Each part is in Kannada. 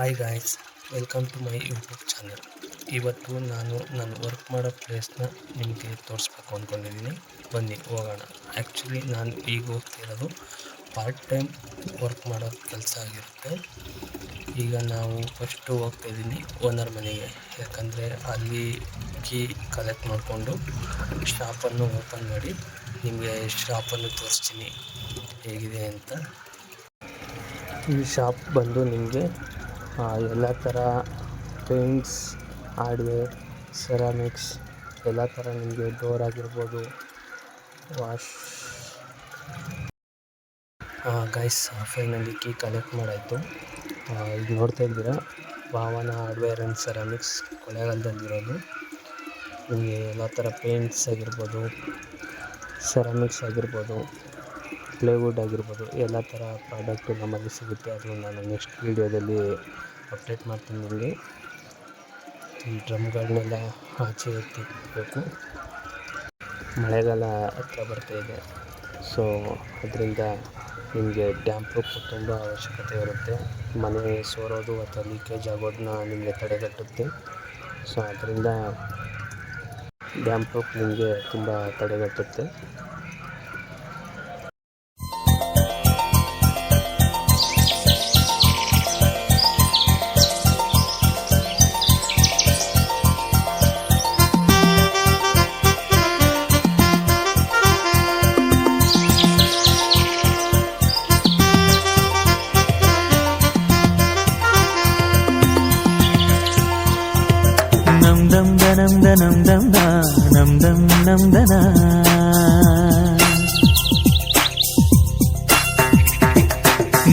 Hi guys, welcome to my YouTube channel. ಇವತ್ತು ನಾನು ನನ್ನ ವರ್ಕ್ ಮಾಡೋ ಪ್ಲೇಸ್ನ ನಿಮಗೆ ತೋರಿಸ್ಬೇಕು ಅಂದ್ಕೊಂಡಿದ್ದೀನಿ. ಬನ್ನಿ ಹೋಗೋಣ. ಆ್ಯಕ್ಚುಲಿ ನಾನು ಈಗ ಹೋಗ್ತಿರೋದು ಪಾರ್ಟ್ ಟೈಮ್ ವರ್ಕ್ ಮಾಡೋ ಕೆಲಸ ಆಗಿರುತ್ತೆ. ಈಗ ನಾವು ಫಸ್ಟು ಹೋಗ್ತಾಯಿದ್ದೀನಿ ಓನರ್ ಮನೆಗೆ, ಯಾಕಂದರೆ ಅಲ್ಲಿ ಕೀ ಕಲೆಕ್ಟ್ ಮಾಡಿಕೊಂಡು ಶಾಪನ್ನು ಓಪನ್ ಮಾಡಿ ನಿಮಗೆ ಶಾಪನ್ನು ತೋರಿಸ್ತೀನಿ ಹೇಗಿದೆ ಅಂತ. ಈ ಶಾಪ್ ಬಂದು ನಿಮಗೆ ಎಲ್ಲ ಥರ ಪೇಂಟ್ಸ್, ಹಾರ್ಡ್ವೇರ್, ಸೆರಾಮಿಕ್ಸ್ ಎಲ್ಲ ಥರ ನಿಮಗೆ ಡೋರ್ ಆಗಿರ್ಬೋದು, wash. Guys, finally key collect ಮಾಡಾಯಿತು. ಈಗ ನೋಡ್ತಾ ಇದ್ದೀರಾ ಭಾವನ ಹಾರ್ಡ್ವೇರ್ ಆ್ಯಂಡ್ ಸೆರಾಮಿಕ್ಸ್ ಕೊಳ್ಳೇಗಾಲದಲ್ಲಿರೋದು. ನಿಮಗೆ ಎಲ್ಲ ಥರ ಪೇಂಟ್ಸ್ ಆಗಿರ್ಬೋದು, ಸೆರಾಮಿಕ್ಸ್ ಆಗಿರ್ಬೋದು, ಪ್ಲೇವುಡ್ ಆಗಿರ್ಬೋದು, ಎಲ್ಲ ಥರ ಪ್ರಾಡಕ್ಟು ನಮ್ಮಲ್ಲಿ ಸಿಗುತ್ತೆ. ಅದು ನಾನು ನೆಕ್ಸ್ಟ್ ವೀಡಿಯೋದಲ್ಲಿ ಅಪ್ಡೇಟ್ ಮಾಡ್ತೀನಿ ನಿಮಗೆ. ಈ ಡ್ರಮ್ಗಳನ್ನೆಲ್ಲ ಆಚೆ ಎತ್ತಿಬೇಕು. ಮಳೆಗಾಲ ಹತ್ರ ಬರ್ತಾಯಿದೆ, ಸೊ ಅದರಿಂದ ನಿಮಗೆ ಡ್ಯಾಮ್ ಪ್ರೂಫ್ ತುಂಬ ಅವಶ್ಯಕತೆ ಇರುತ್ತೆ. ಮನೆ ಸೋರೋದು ಅಥವಾ ಲೀಕೇಜ್ ಆಗೋದನ್ನ ನಿಮಗೆ ತಡೆಗಟ್ಟುತ್ತೆ. ಸೊ ಅದರಿಂದ ಡ್ಯಾಮ್ ಪ್ರೂಫ್ ನಿಮಗೆ ತುಂಬ ತಡೆಗಟ್ಟುತ್ತೆ.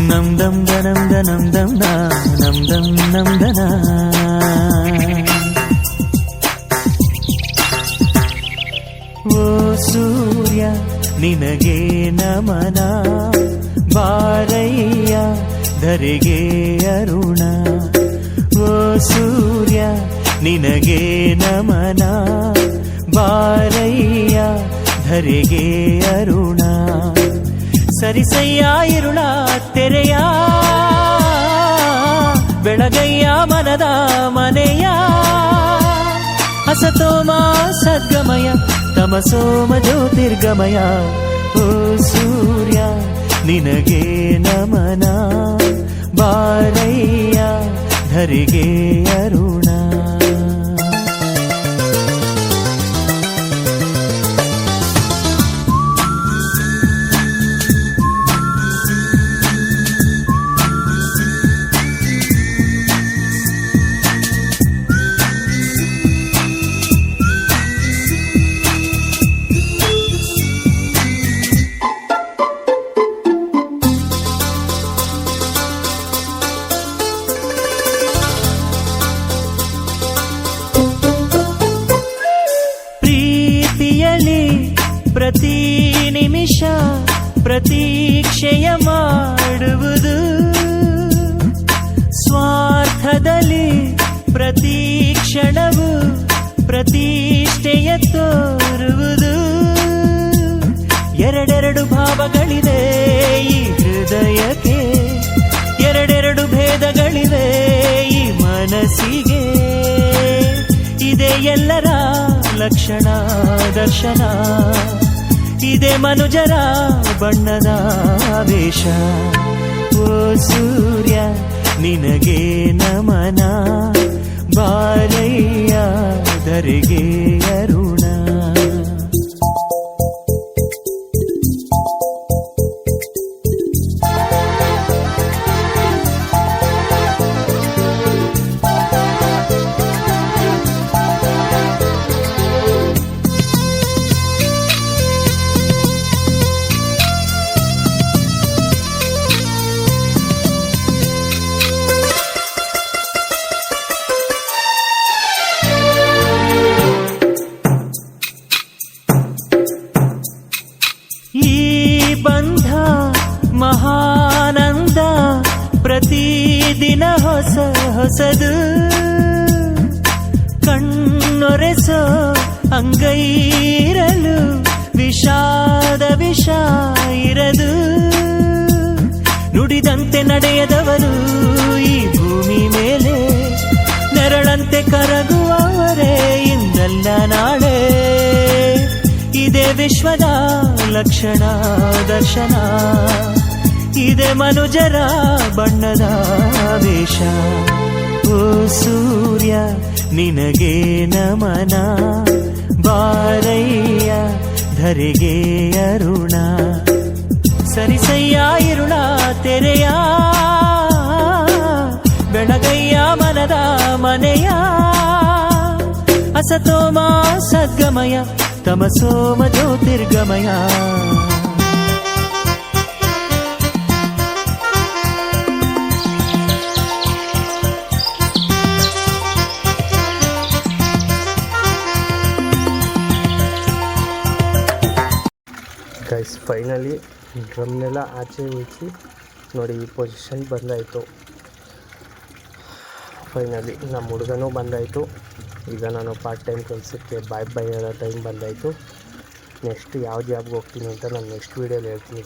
ನಮ್ ದನ ನಮ್ ದನ ಓ ಸೂರ್ಯ ನಿನಗೆ ನಮನ, ಬಾರಯ್ಯ ಧರೆಗೆ ಅರುಣ. ಓ ಸೂರ್ಯ ನಿನಗೆ ನಮನ, ಬಾರಯ್ಯ ಧರೆಗೆ ಅರುಣ. ಸರಿಸಯ್ಯ ಇರುಳ ತೆರೆಯ, ಬೆಳಗಯ್ಯ ಮನದ ಮನೆಯ. ಹಸತೋಮ ಸದ್ಗಮಯ, ತಮಸೋಮ ಜ್ಯೋತಿರ್ಗಮಯ. ಓ ಸೂರ್ಯ ನಿನಗೆ ನಮನ, ಬಾರಯ್ಯ ಧರೆಗೆ ಅರುಣ. ಪ್ರತಿ ನಿಮಿಷ ಪ್ರತೀಕ್ಷೆಯ ಮಾಡುವುದು, ಸ್ವಾರ್ಥದಲ್ಲಿ ಪ್ರತಿ ಕ್ಷಣವು ಪ್ರತಿಷ್ಠೆಯ ತೋರುವುದು. ಎರಡೆರಡು ಭಾವಗಳಿವೆ ಈ ಹೃದಯಕ್ಕೆ, ಎರಡೆರಡು ಭೇದಗಳಿವೆ ಈ ಮನಸ್ಸಿಗೆ. ಇದೆ ಎಲ್ಲರ ಲಕ್ಷಣ ದರ್ಶನ, ಇದೆ ಮನುಜರ ಬಣ್ಣದ ವೇಷ. ಓ ಸೂರ್ಯ ನಿನಗೆ ನಮನ, ಬಾರಯ್ಯ ಧರೆಗೆ ಅರುಣ. ಬಂಧ ಮಹಾನಂದ, ಪ್ರತಿದಿನ ಹೊಸ ಹೊಸದು. ಕಣ್ಣೊರೆಸೋ ಅಂಗೈರಲು ವಿಷಾದ ವಿಷ ಇರದು. ನುಡಿದಂತೆ ನಡೆಯದವರು ಈ ಭೂಮಿ ಮೇಲೆ ವಿಶ್ವದ ಲಕ್ಷಣ ದರ್ಶನ ಇದೆ ಮನುಜರ ಬಣ್ಣದ ವೇಷ. ಓ ಸೂರ್ಯ ನಿನಗೆ ನಮನ, ಬಾರಯ್ಯ ಧರೆಗೆ ಅರುಣ. ಸರಿಸಯ್ಯ ಇರುಳ ತೆರೆಯ, ಬೆಳಗಯ್ಯ ಮನದ ಮನೆಯ. ಅಸತೋಮ ಸದ್ಗಮಯ, ತಮಸೋಮ ಜ್ಯೋತಿರ್ಗಮಯ. ಗೈಸ್ ಫೈನಲಿ ಡ್ರಮ್ನೆಲ್ಲ ಆಚೆ ಉಳಿಸಿ ನೋಡಿ ಈ ಪೊಸಿಷನ್ ಬಂದಾಯಿತು. ಫೈನಲಿ ನಮ್ಮ ಹುಡುಗನೂ ಬಂದಾಯಿತು. ಈಗ ನಾನು ಪಾರ್ಟ್ ಟೈಮ್ ಕೆಲಸಕ್ಕೆ ಬಾಯ್ ಬಾಯ್ ಹೇಳೋ ಟೈಮ್ ಬಂದಾಯಿತು. ನೆಕ್ಸ್ಟ್ ಯಾವ ಜಾಬ್ಗೆ ಹೋಗ್ತೀನಿ ಅಂತ ನಾನು ನೆಕ್ಸ್ಟ್ ವೀಡಿಯೋಲಿ ಹೇಳ್ತೀನಿ.